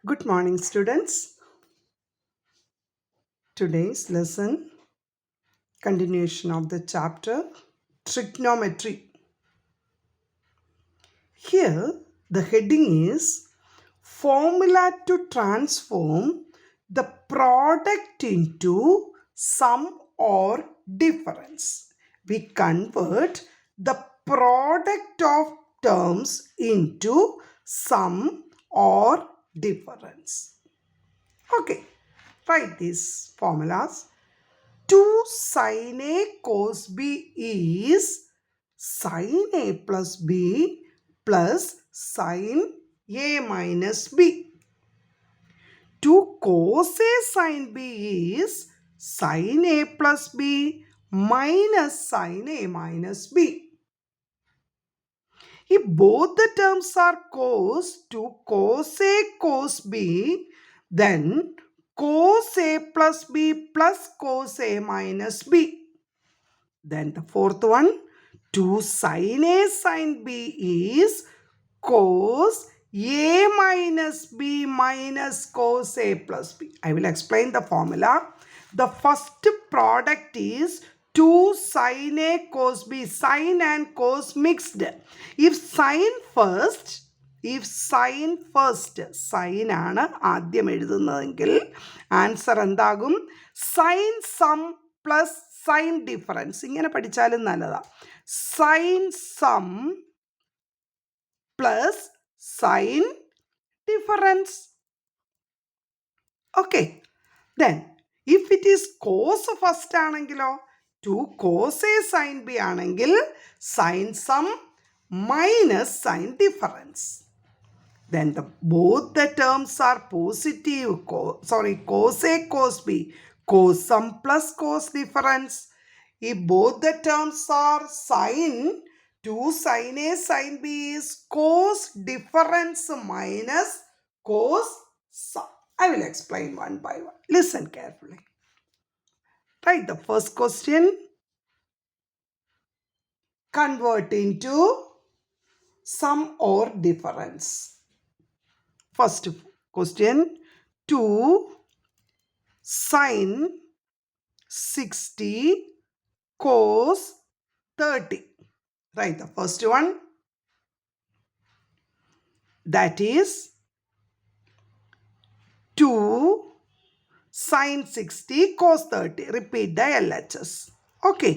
Good morning, students. Today's lesson, continuation of the chapter Trigonometry. Here, the heading is Formula to transform the product into sum or difference. We convert the product of terms into sum or difference. Okay, write these formulas. 2 sin A cos B is sin A plus B plus sin A minus B. 2 cos A sin B is sin A plus B minus sin A minus B. If both the terms are cos, 2 cos A cos B, then cos A plus B plus cos A minus B. Then the fourth one, 2 sin A sin B is cos A minus B minus cos A plus B. I will explain the formula. The first product is 2 sin A cos B, sin and cos mixed. If sin first, sin ആണ് ആദ്യം എഴുതുന്നതെങ്കിൽ answer എന്താകും? Sine sum plus sine difference. ഇങ്ങനെ പഠിച്ചാലും നല്ലതാ. Sine sum plus sine difference. Okay, then if it is cos first ആണെങ്കിലോ, 2 cos A sine B ആണെങ്കിൽ sine sum minus sine difference. Then both the terms are positive. Cos A cos B, cos sum plus cos difference. If both the terms are sin, 2 sin A sin B is cos difference minus cos sum. I will explain one by one. Listen carefully. Write the first question. Convert into sum or difference. First question, 2 sin 60 cos 30. Write the first one. That is 2 sin 60 cos 30. Repeat the LHS. Okay,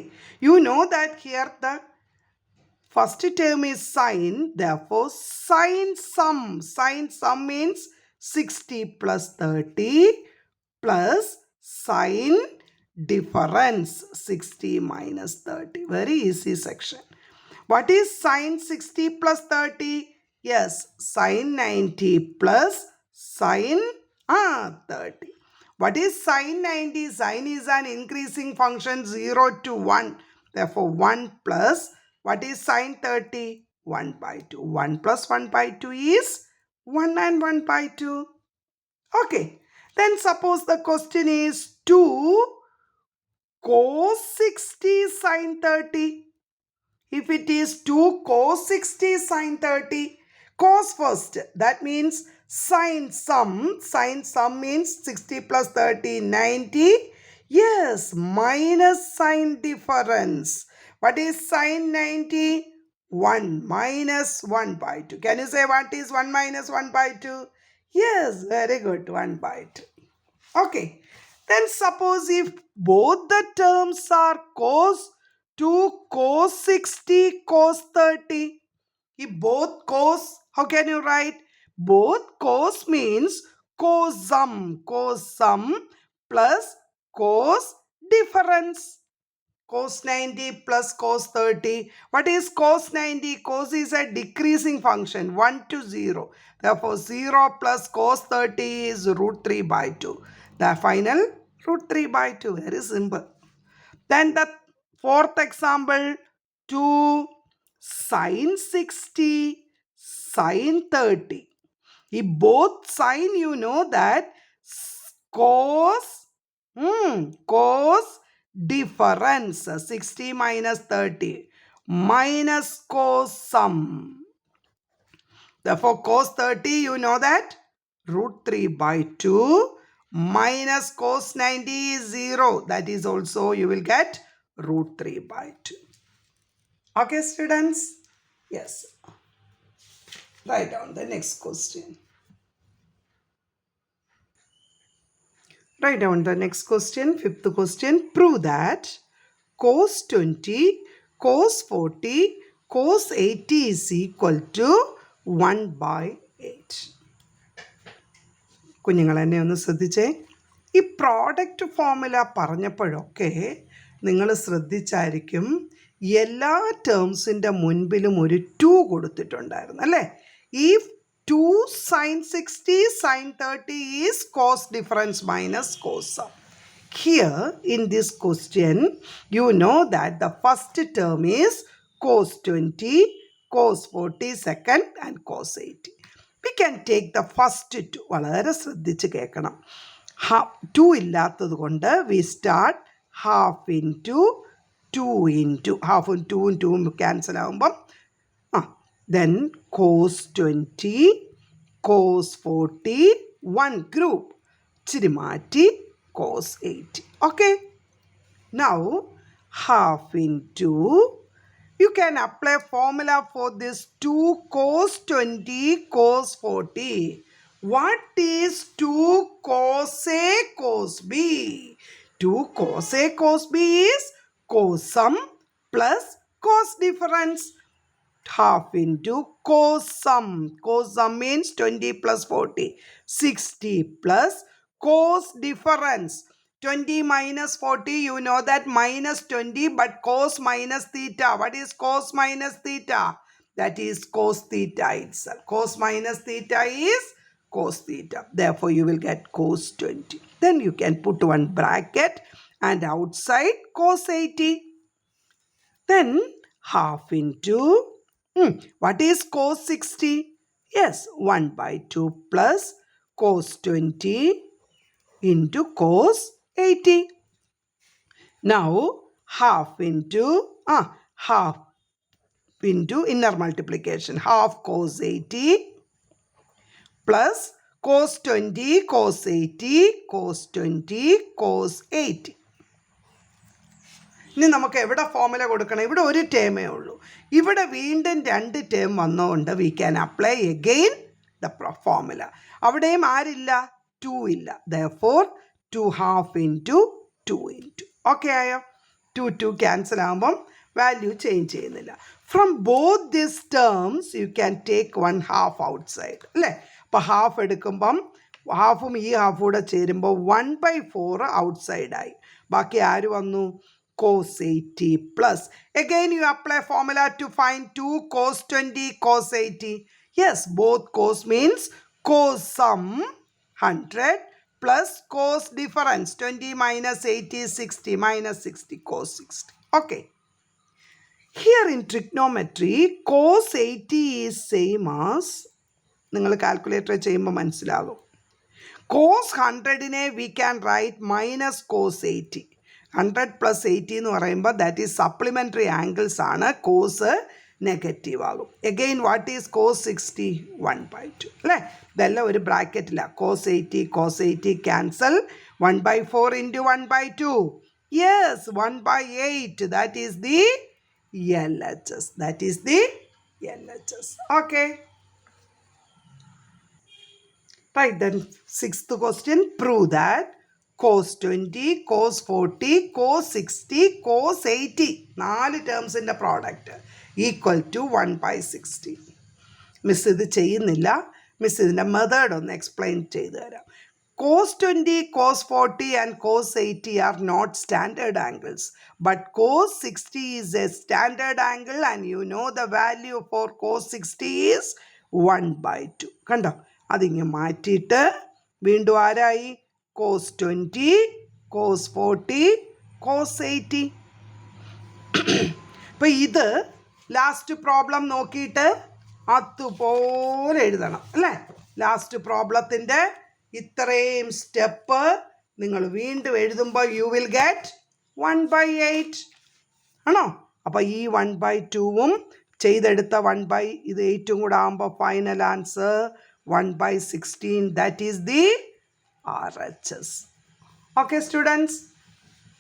you know that here the first term is sin, therefore sin sum. Sin sum means 60 plus 30 plus sin difference 60 minus 30. Very easy section. What is sin 60 plus 30? Yes, sin 90 plus sin 30. What is sin 90? Sin is an increasing function 0 to 1. Therefore 1 plus, what is sin 30? 1 by 2. 1 plus 1 by 2 is 1 and 1 by 2. Okay. Then suppose the question is 2 cos 60 sin 30. If it is 2 cos 60 sin 30, cos first. That means sin sum. Sin sum means 60 plus 30, 90. Yes, minus sin difference. What is sin 90? 1 minus 1 by 2. Can you say what is 1 minus 1 by 2? Yes, very good, 1 by 2. Okay, then suppose if both the terms are cos, 2 cos 60 cos 30. If both cos, how can you write? Both cos means cosum plus cos difference. Cos 90 plus cos 30. What is cos 90? Cos is a decreasing function, 1 to 0. Therefore 0 plus cos 30 is root 3 by 2. The final root 3 by 2. Very simple. Then the fourth example, 2 sin 60 sin 30. If both sin, you know that cos difference 60 minus 30 minus cos sum. Therefore cos 30, you know that root 3 by 2 minus cos 90 is 0. That is also you will get root 3 by 2. Okay, students? Yes. Write down the next question. Write down the next question, fifth question. Prove that cos 20, cos 40, cos 80 is equal to 1 by 8. കുഞ്ഞുങ്ങൾ എന്നെ ഒന്ന് ശ്രദ്ധിച്ചേ. ഈ product formula പറഞ്ഞപ്പോഴൊക്കെ നിങ്ങൾ ശ്രദ്ധിച്ചായിരിക്കും എല്ലാ ടേംസിൻ്റെ മുൻപിലും ഒരു 2 കൊടുത്തിട്ടുണ്ടായിരുന്നു അല്ലേ. ഈ 2 sin 60 sin 30 is cos difference minus cos sum. Here in this question, you know that the first term is cos 20, cos 40 second and cos 80. We can take the first 2. വളരെ ശ്രദ്ധിച്ച് കേൾക്കണം. 2 ഇല്ലാത്തത് കൊണ്ട് we start half into 2 into ഹാഫും 2ഉം 2ഉം cancel ആകുമ്പം then cos 20, cos 40, 1 group. ഇച്ചിരി മാറ്റി cos 80. Okay. Now half into, you can apply formula for this 2 cos 20 cos 40. What is 2 cos A cos B? 2 cos A cos B is cos sum plus cos difference. Half into cos sum. Cos sum means 20 plus 40. 60 plus cos difference. 20 minus 40, you know that minus 20, but cos minus theta. What is cos minus theta? That is cos theta itself. Cos minus theta is cos theta. Therefore, you will get cos 20. Then you can put one bracket and outside cos 80. Then half into, what is cos 60? Yes, 1 by 2 plus cos 20 into cos 80. Now half into inner multiplication. Half cos 80 plus cos 20 cos 80 cos 20 cos 80. ഇനി നമുക്ക് എവിടെ formula കൊടുക്കണം? ഇവിടെ ഒരു ടേമേ ഉള്ളൂ. ഇവിടെ വീണ്ടും 2 term വന്നുകൊണ്ട് we can apply again the formula. അവിടെയും ആരില്ല? 2 ഇല്ല. Therefore 2 half into 2 into. Okay ആയോ? 2 ക്യാൻസൽ ആകുമ്പം വാല്യൂ ചേഞ്ച് ചെയ്യുന്നില്ല. From both this terms you can take 1 half outside അല്ലേ. അപ്പോൾ ഹാഫ് എടുക്കുമ്പം ഹാഫും ഈ ഹാഫും കൂടെ ചേരുമ്പോൾ 1/4 ഔട്ട്സൈഡായി. ബാക്കി ആര് വന്നു? cos 80 plus. Again you apply formula to find 2 cos 20 cos 80. Yes, both cos means cos sum 100 plus cos difference 20 minus 80 60 minus 60 cos 60. Okay. Here in trigonometry cos 80 is same as, നിങ്ങൾ calculator ചെയ്യുമ്പോൾ മനസ്സിലാകും. cos 100നെ we can write minus cos 80. 100 plus 80 എന്ന് പറയുമ്പോൾ that is supplementary angles ആണ്. Cos negative ആകും. Again what is cos 60? 1/2 അല്ലേ. ഇതെല്ലാം ഒരു ബ്രാക്കറ്റില്ല. Cos 80 cancel. 1/4 into 1/2. Yes, 1/8. That is the LHS. That is the LHS. Okay. Right. Then sixth question. Prove that cos 20, cos 40, cos 60, cos 80 4 ടേംസിൻ്റെ product equal to 1/60. Miss ഇത് ചെയ്യുന്നില്ല. Miss ഇതിൻ്റെ method ഒന്ന് explain ചെയ്തു തരാം. cos 20, cos 40 and cos 80 are not standard angles, but cos 60 is a standard angle and you know the value for cos 60 is 1/2. കണ്ടോ? അതിങ്ങ് മാറ്റിയിട്ട് വീണ്ടും ആരായി? cos 20, cos 40, cos 80. അപ്പോൾ ഇത് ലാസ്റ്റ് പ്രോബ്ലം നോക്കിയിട്ട് അതുപോലെ എഴുതണം അല്ലേ. ലാസ്റ്റ് പ്രോബ്ലത്തിൻ്റെ ഇത്രയും സ്റ്റെപ്പ് നിങ്ങൾ വീണ്ടും എഴുതുമ്പോൾ യു വിൽ ഗെറ്റ് 1/8 ആണോ. അപ്പോൾ ഈ 1/2ഉം ചെയ്തെടുത്ത 1/8 കൂടെ ആകുമ്പോൾ final answer 1 by 16, that is the RHS. Okay, students.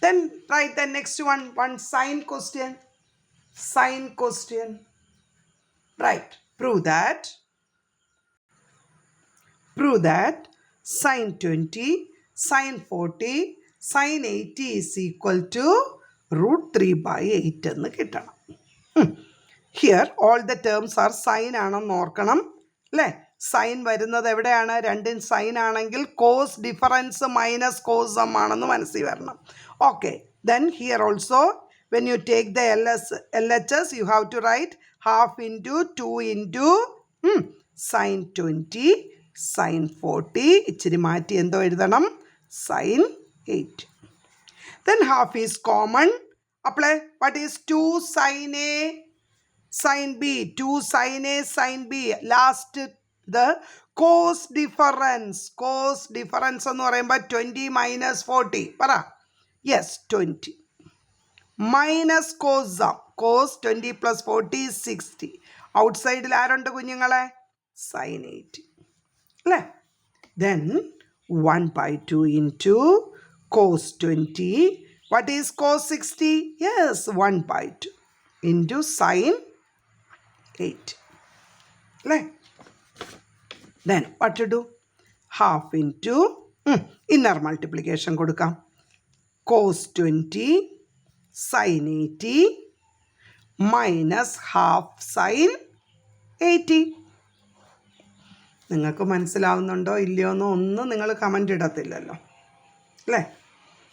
Then write the next one sign question. Sign question. Right. Prove that sine 20, sine 40, sine 80 is equal to root 3 by 8 എന്ന് കിട്ടണം. Here all the terms are sine ആണെന്ന് ഓർക്കണം അല്ലേ. Sine വരുന്നത് എവിടെയാണ്? രണ്ടും sine ആണെങ്കിൽ cos difference minus cos sum ആണെന്ന് മനസ്സിൽ വരണം. Okay, then here also when you take the LHS you have to write half into 2 into sine 20 sine 40 ഇച്ചിരി മാറ്റി എന്തോ എഴുതണം sine 8. Then half is common. Apply what is 2 sine A sine B, 2 sine A sine B. Last the cos difference എന്ന് പറയുമ്പോൾ 20 minus 40 പറ. Yes 20 minus cos 20 plus 40 60. ഔട്ട്സൈഡിൽ ആരുണ്ട് കുഞ്ഞുങ്ങളെ? സൈൻ 8 അല്ലേ. Then 1 by 2 into cos 20. What is cos 60? Yes, 1 by 2 into sin 8. Then what to do? Half into inner multiplication കൊടുക്കാം. cos 20 sin 80 minus half sin 80. നിങ്ങൾക്ക് മനസ്സിലാവുന്നുണ്ടോ ഇല്ലയോ എന്നോ ഒന്നും നിങ്ങൾ കമൻ്റ് ഇടത്തില്ലല്ലോ അല്ലേ.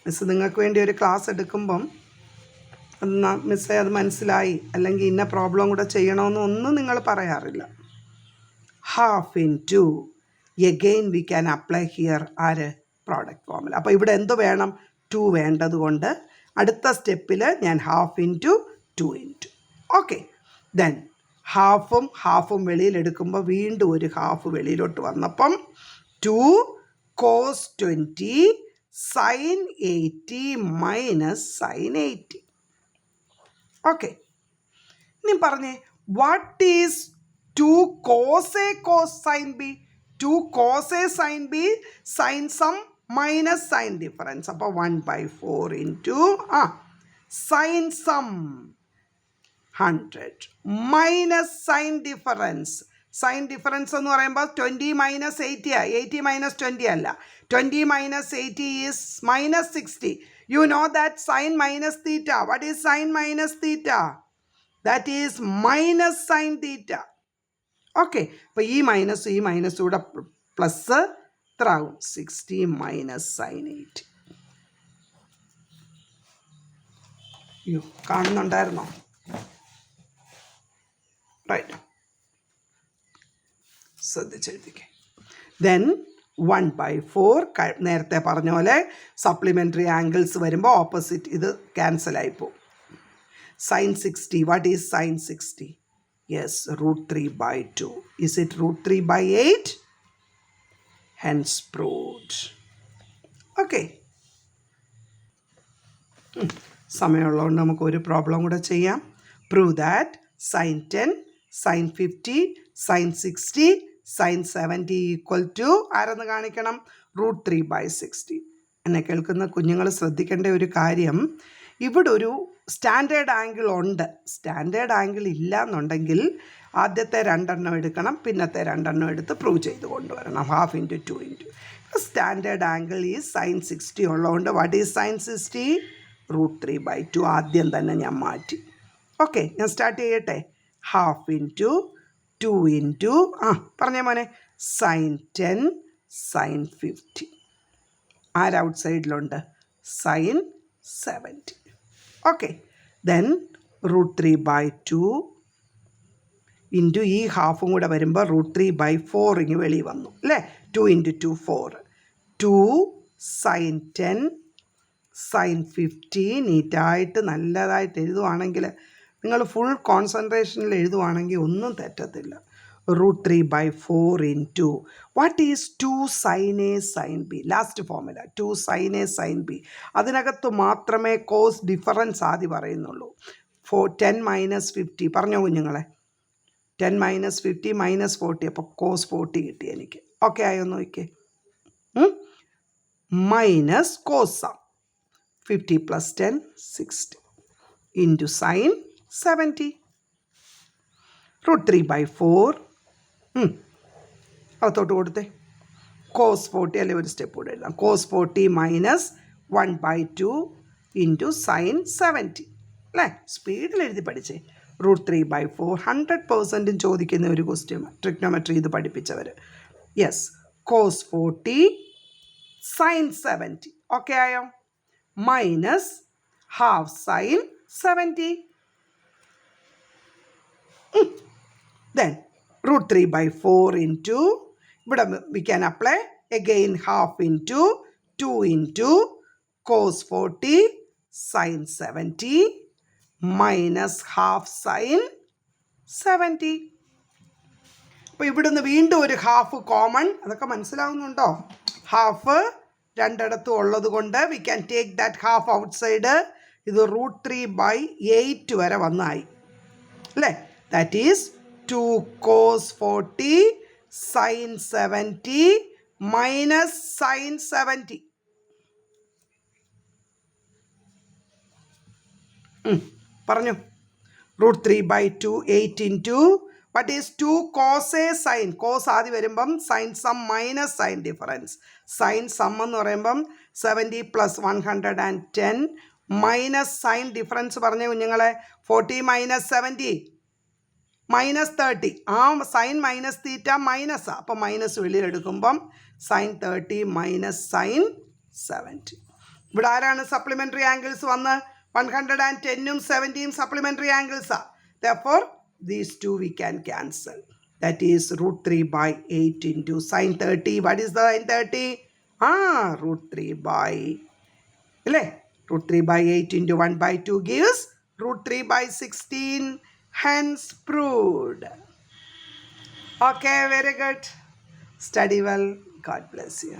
മിസ്സ് നിങ്ങൾക്ക് വേണ്ടി ഒരു ക്ലാസ് എടുക്കുമ്പം മിസ്സേ അത് മനസ്സിലായി അല്ലെങ്കിൽ ഇന്ന പ്രോബ്ലം കൂടെ ചെയ്യണമെന്ന് ഒന്നും നിങ്ങൾ പറയാറില്ല. Half into again we can apply here product formula. അപ്പോൾ ഇവിടെ എന്ത് വേണം? 2 വേണ്ടത് കൊണ്ട് അടുത്ത സ്റ്റെപ്പിൽ ഞാൻ half into 2 into. Okay, then ഹാഫും വെളിയിലെടുക്കുമ്പോൾ വീണ്ടും ഒരു ഹാഫ് വെളിയിലോട്ട് വന്നപ്പം 2 cos 20 sin 80 minus sin 80. Okay, ഇനി പറഞ്ഞേ what is 2 cos A cos sin B? 2 cos A sin B sin sum minus sine difference. അപ്പോൾ 1 by 4 into sine sum 100 minus sine difference. Sine difference എന്ന് പറയുമ്പോൾ 20 minus 80 80 minus 20 അല്ല. 20 minus 80 is minus 60. You know that sine minus theta. What is sine minus theta? That is minus sine theta. Okay, അപ്പോൾ ഈ minus കൂടെ plus എത്ര ആകും? 60 minus sine 80. അയ്യോ, കാണുന്നുണ്ടായിരുന്നോ? റൈറ്റ്, ശ്രദ്ധിച്ചെഴുതിക്കേ. ദെൻ 1 by 4 നേരത്തെ പറഞ്ഞ പോലെ സപ്ലിമെൻ്ററി ആംഗിൾസ് വരുമ്പോൾ ഓപ്പോസിറ്റ് ഇത് ക്യാൻസലായി പോകും. Sine 60, what is sine 60? Yes, root 3 by 2. Is it root 3 by 8? Hence proved. Okay. സമയമുള്ളതുകൊണ്ട് നമുക്ക് ഒരു പ്രോബ്ലം കൂടെ ചെയ്യാം. Prove that sine 10 sine 50 sine 60 sine 70 equal to ആരെന്ന് കാണിക്കണം? root 3 by 60. എന്നെ കേൾക്കുന്ന കുഞ്ഞുങ്ങൾ ശ്രദ്ധിക്കേണ്ട ഒരു കാര്യം, ഇവിടെ ഒരു സ്റ്റാൻഡേർഡ് ആംഗിൾ ഉണ്ട്. സ്റ്റാൻഡേർഡ് ആംഗിൾ ഇല്ല എന്നുണ്ടെങ്കിൽ ആദ്യത്തെ 2 എണ്ണം എടുക്കണം, പിന്നത്തെ 2 എണ്ണം എടുത്ത് പ്രൂവ് ചെയ്ത് കൊണ്ടുവരണം. Half into 2 into. Standard angle ഈ സൈൻ 60 ഉള്ളതുകൊണ്ട് what is sine 60? root 3 by 2 ആദ്യം തന്നെ ഞാൻ മാറ്റി. ഓക്കെ, ഞാൻ സ്റ്റാർട്ട് ചെയ്യട്ടെ. ഹാഫ് ഇൻറ്റു 2 ഇൻറ്റു പറഞ്ഞേ മോനെ സൈൻ 10 സൈൻ 50. ഔട്ട് സൈഡിലുണ്ട്? Sine 70. Okay, then root 3 by 2 into ഈ ഹാഫും കൂടെ വരുമ്പോൾ root 3 by 4 ഇങ്ങ് വെളി വന്നു അല്ലേ. 2 ഇൻറ്റു 2 4. 2 sign 10 sine 50. നീറ്റായിട്ട് നല്ലതായിട്ട് എഴുതുവാണെങ്കിൽ, നിങ്ങൾ ഫുൾ കോൺസെൻട്രേഷനിൽ എഴുതുവാണെങ്കിൽ ഒന്നും തെറ്റത്തില്ല. root 3 by 4 into what is 2 sin A sin B? Last formula 2 sin A sin B. അതിനകത്ത് മാത്രമേ കോസ് ഡിഫറൻസ് ആദ്യം പറയുന്നുള്ളൂ. 10 മൈനസ് 50 പറഞ്ഞോ കുഞ്ഞുങ്ങളെ. 10 മൈനസ് 50 മൈനസ് 40, അപ്പോൾ കോസ് 40 കിട്ടി എനിക്ക്. ഓക്കെ ആയോ നോക്കിയേ. Minus cos 50 plus 10 60 into sine 70 √3/4 അകത്തോട്ട് കൊടുത്തേ. കോസ് 40 അല്ലെ ഒരു സ്റ്റെപ്പ് കൂടെ എഴുതാം. കോസ് 40 മൈനസ് 1/2 ഇൻറ്റു സൈൻ 70 അല്ലേ. സ്പീഡിൽ എഴുതി പഠിച്ചേ. √3/4 100% ചോദിക്കുന്ന ഒരു ക്വസ്റ്റ്യൻ ട്രിഗ്നോമെട്രി ഇത് പഠിപ്പിച്ചവർ. Yes, cos 40 sine 70. ഓക്കെ ആയോ. Minus half sine 70. Then √3/4 into, ഇവിടെ we can apply again half into 2 into cos 40 sin 70 minus half sin 70. അപ്പോൾ ഇവിടുന്ന് വീണ്ടും ഒരു ഹാഫ് കോമൺ. അതൊക്കെ മനസ്സിലാവുന്നുണ്ടോ? ഹാഫ് രണ്ടിടത്തും ഉള്ളത് കൊണ്ട് we can take that half outside. ഇത് √3/8 വരെ വന്നായി അല്ലേ. That is 2 cos 40 sin 70 minus sin 70. പറഞ്ഞു. √3/2 8 into what is 2 cos a sin. Cos ആദ്യം വരുമ്പം sine sum minus sine difference. Sine sum എന്ന് പറയുമ്പം 70 + 110 മൈനസ് സൈൻ ഡിഫറൻസ് പറഞ്ഞ കുഞ്ഞുങ്ങളെ 40 - 70 -30. ആ സൈൻ മൈനസ് തീറ്റ മൈനസാണ്. അപ്പം മൈനസ് വെളിയിലെടുക്കുമ്പം സൈൻ 30 മൈനസ് സൈൻ 70. ഇവിടെ ആരാണ് സപ്ലിമെൻ്ററി ആംഗിൾസ് വന്ന് 110ഉം 70ഉം സപ്ലിമെൻ്ററി ആംഗിൾസാണ്. therefore these two we can cancel. that is √3/8 into sin 30. what is the sin 30? √3 അല്ലേ. √3/8 into 1/2 gives √3/16. hence proved. Okay, very good. Study well. God bless you.